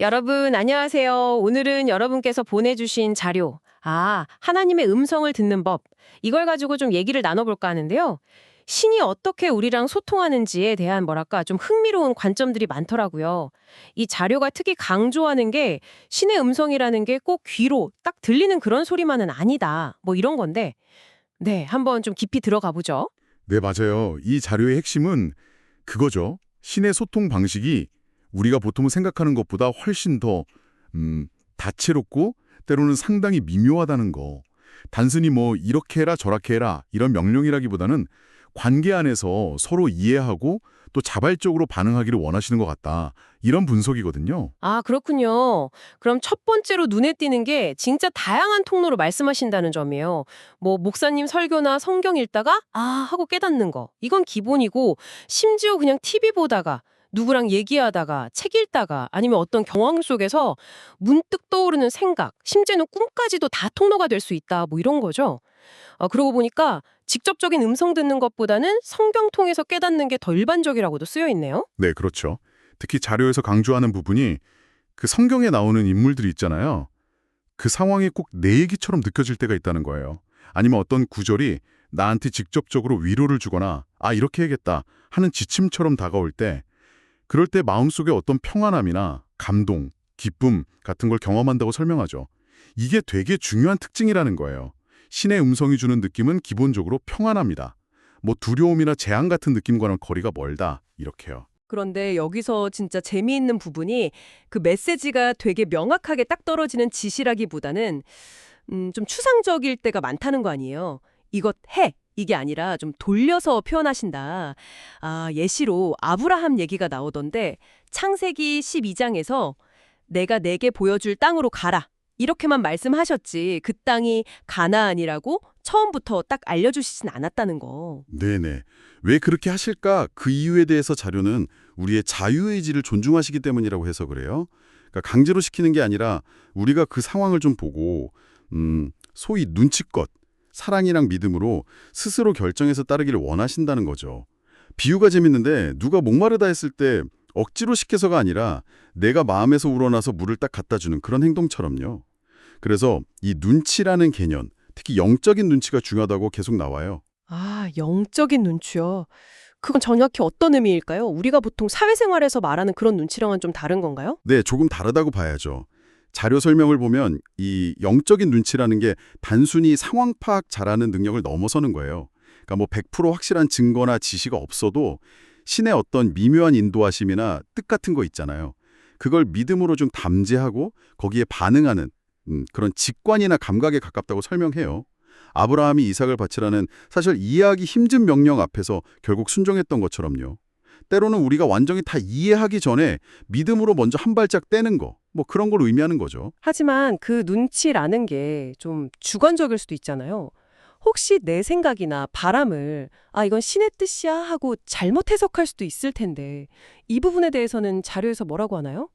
여러분, 안녕하세요. 오늘은 여러분께서 보내주신 자료, 하나님의 음성을 듣는 법, 이걸 가지고 좀 얘기를 나눠볼까 하는데요. 신이 어떻게 우리랑 소통하는지에 대한 좀 흥미로운 관점들이 많더라고요. 이 자료가 특히 강조하는 게 신의 음성이라는 게 꼭 귀로 딱 들리는 그런 소리만은 아니다. 뭐 이런 건데, 네, 한번 좀 깊이 들어가 보죠. 네, 맞아요. 이 자료의 핵심은 그거죠. 신의 소통 방식이 우리가 보통 생각하는 것보다 훨씬 더 다채롭고 때로는 상당히 미묘하다는 거. 단순히 뭐 이렇게 해라 저렇게 해라 이런 명령이라기보다는 관계 안에서 서로 이해하고 또 자발적으로 반응하기를 원하시는 것 같다. 이런 분석이거든요. 아, 그렇군요. 그럼 첫 번째로 눈에 띄는 게 진짜 다양한 통로로 말씀하신다는 점이에요. 뭐 목사님 설교나 성경 읽다가 하고 깨닫는 거. 이건 기본이고 심지어 그냥 TV 보다가 누구랑 얘기하다가 책 읽다가 아니면 어떤 경험 속에서 문득 떠오르는 생각, 심지어는 꿈까지도 다 통로가 될 수 있다. 뭐 이런 거죠. 그러고 보니까 직접적인 음성 듣는 것보다는 성경 통해서 깨닫는 게 더 일반적이라고도 쓰여 있네요. 네, 그렇죠. 특히 자료에서 강조하는 부분이 그 성경에 나오는 인물들이 있잖아요. 그 상황이 꼭 내 얘기처럼 느껴질 때가 있다는 거예요. 아니면 어떤 구절이 나한테 직접적으로 위로를 주거나 이렇게 해야겠다 하는 지침처럼 다가올 때 그럴 때 마음속에 어떤 평안함이나 감동, 기쁨 같은 걸 경험한다고 설명하죠. 이게 되게 중요한 특징이라는 거예요. 신의 음성이 주는 느낌은 기본적으로 평안합니다. 뭐 두려움이나 재앙 같은 느낌과는 거리가 멀다 이렇게요. 그런데 여기서 진짜 재미있는 부분이 그 메시지가 되게 명확하게 딱 떨어지는 지시라기보다는 좀 추상적일 때가 많다는 거 아니에요. 이것 해! 이게 아니라 좀 돌려서 표현하신다. 예시로 아브라함 얘기가 나오던데 창세기 12장에서 내가 내게 보여줄 땅으로 가라. 이렇게만 말씀하셨지 그 땅이 가나안이라고 처음부터 딱 알려주시진 않았다는 거. 네네. 왜 그렇게 하실까? 그 이유에 대해서 자료는 우리의 자유의지를 존중하시기 때문이라고 해서 그래요. 그러니까 강제로 시키는 게 아니라 우리가 그 상황을 좀 보고 소위 눈치껏 사랑이랑 믿음으로 스스로 결정해서 따르기를 원하신다는 거죠. 비유가 재밌는데 누가 목마르다 했을 때 억지로 시켜서가 아니라 내가 마음에서 우러나서 물을 딱 갖다 주는 그런 행동처럼요. 그래서 이 눈치라는 개념, 특히 영적인 눈치가 중요하다고 계속 나와요. 영적인 눈치요. 그건 정확히 어떤 의미일까요? 우리가 보통 사회생활에서 말하는 그런 눈치랑은 좀 다른 건가요? 네, 조금 다르다고 봐야죠. 자료 설명을 보면 이 영적인 눈치라는 게 단순히 상황 파악 잘하는 능력을 넘어서는 거예요. 그러니까 뭐 100% 확실한 증거나 지시가 없어도 신의 어떤 미묘한 인도하심이나 뜻 같은 거 있잖아요. 그걸 믿음으로 좀 담재하고 거기에 반응하는 그런 직관이나 감각에 가깝다고 설명해요. 아브라함이 이삭을 바치라는 사실 이해하기 힘든 명령 앞에서 결국 순종했던 것처럼요. 때로는 우리가 완전히 다 이해하기 전에 믿음으로 먼저 한 발짝 떼는 거, 뭐 그런 걸 의미하는 거죠. 하지만 그 눈치라는 게 좀 주관적일 수도 있잖아요. 혹시 내 생각이나 바람을 이건 신의 뜻이야 하고 잘못 해석할 수도 있을 텐데 이 부분에 대해서는 자료에서 뭐라고 하나요?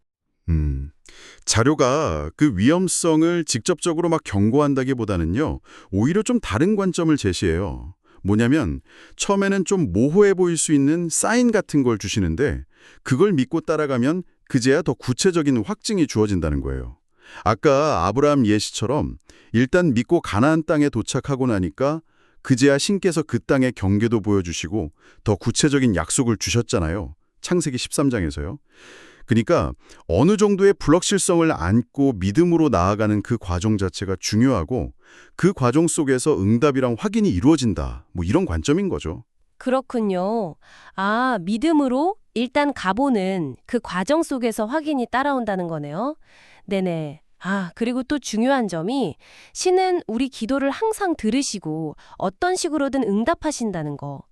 자료가 그 위험성을 직접적으로 막 경고한다기보다는요, 오히려 좀 다른 관점을 제시해요. 뭐냐면 처음에는 좀 모호해 보일 수 있는 사인 같은 걸 주시는데 그걸 믿고 따라가면 그제야 더 구체적인 확증이 주어진다는 거예요. 아까 아브라함 예시처럼 일단 믿고 가나안 땅에 도착하고 나니까 그제야 신께서 그 땅의 경계도 보여주시고 더 구체적인 약속을 주셨잖아요. 창세기 13장에서요. 그러니까 어느 정도의 불확실성을 안고 믿음으로 나아가는 그 과정 자체가 중요하고 그 과정 속에서 응답이랑 확인이 이루어진다. 뭐 이런 관점인 거죠. 그렇군요. 믿음으로 일단 가보는 그 과정 속에서 확인이 따라온다는 거네요. 네네. 그리고 또 중요한 점이 신은 우리 기도를 항상 들으시고 어떤 식으로든 응답하신다는 거.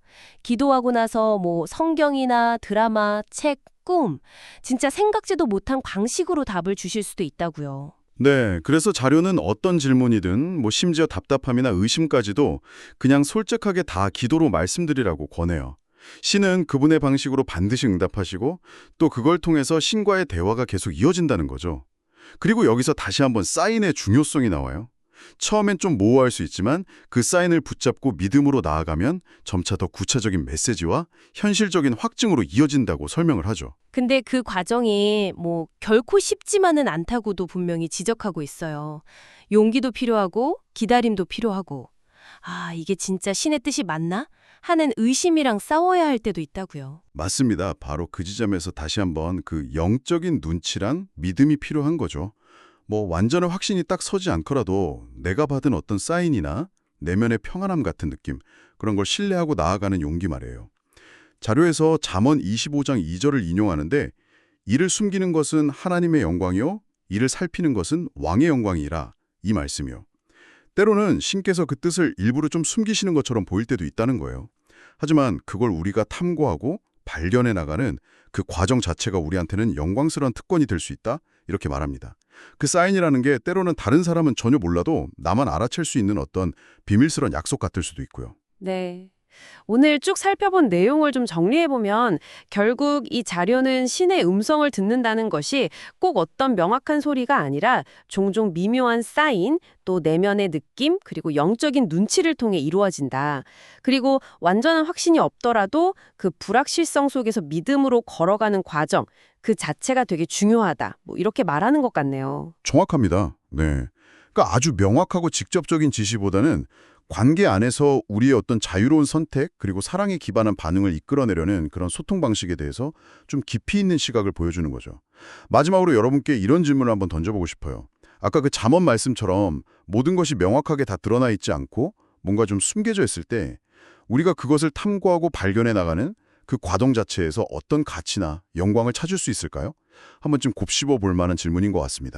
기도하고 나서 뭐 성경이나 드라마, 책, 꿈, 진짜 생각지도 못한 방식으로 답을 주실 수도 있다고요. 네, 그래서 자료는 어떤 질문이든 뭐 심지어 답답함이나 의심까지도 그냥 솔직하게 다 기도로 말씀드리라고 권해요. 신은 그분의 방식으로 반드시 응답하시고 또 그걸 통해서 신과의 대화가 계속 이어진다는 거죠. 그리고 여기서 다시 한번 사인의 중요성이 나와요. 처음엔 좀 모호할 수 있지만 그 사인을 붙잡고 믿음으로 나아가면 점차 더 구체적인 메시지와 현실적인 확증으로 이어진다고 설명을 하죠. 근데 그 과정이 결코 쉽지만은 않다고도 분명히 지적하고 있어요. 용기도 필요하고 기다림도 필요하고. 아, 이게 진짜 신의 뜻이 맞나? 하는 의심이랑 싸워야 할 때도 있다고요. 맞습니다. 바로 그 지점에서 다시 한번 그 영적인 눈치랑 믿음이 필요한 거죠. 완전한 확신이 딱 서지 않더라도 내가 받은 어떤 사인이나 내면의 평안함 같은 느낌, 그런 걸 신뢰하고 나아가는 용기 말이에요. 자료에서 잠언 25장 2절을 인용하는데 이를 숨기는 것은 하나님의 영광이요 이를 살피는 것은 왕의 영광이라 이 말씀이요. 때로는 신께서 그 뜻을 일부러 좀 숨기시는 것처럼 보일 때도 있다는 거예요. 하지만 그걸 우리가 탐구하고 발견해 나가는 그 과정 자체가 우리한테는 영광스러운 특권이 될 수 있다 이렇게 말합니다. 그 사인이라는 게 때로는 다른 사람은 전혀 몰라도 나만 알아챌 수 있는 어떤 비밀스러운 약속 같을 수도 있고요. 네. 오늘 쭉 살펴본 내용을 좀 정리해보면 결국 이 자료는 신의 음성을 듣는다는 것이 꼭 어떤 명확한 소리가 아니라 종종 미묘한 사인, 또 내면의 느낌, 그리고 영적인 눈치를 통해 이루어진다. 그리고 완전한 확신이 없더라도 그 불확실성 속에서 믿음으로 걸어가는 과정, 그 자체가 되게 중요하다. 이렇게 말하는 것 같네요. 정확합니다. 네. 그러니까 아주 명확하고 직접적인 지시보다는 관계 안에서 우리의 어떤 자유로운 선택 그리고 사랑에 기반한 반응을 이끌어내려는 그런 소통 방식에 대해서 좀 깊이 있는 시각을 보여주는 거죠. 마지막으로 여러분께 이런 질문을 한번 던져보고 싶어요. 아까 그 잠언 말씀처럼 모든 것이 명확하게 다 드러나 있지 않고 뭔가 좀 숨겨져 있을 때 우리가 그것을 탐구하고 발견해 나가는 그 과정 자체에서 어떤 가치나 영광을 찾을 수 있을까요? 한번 좀 곱씹어 볼 만한 질문인 것 같습니다.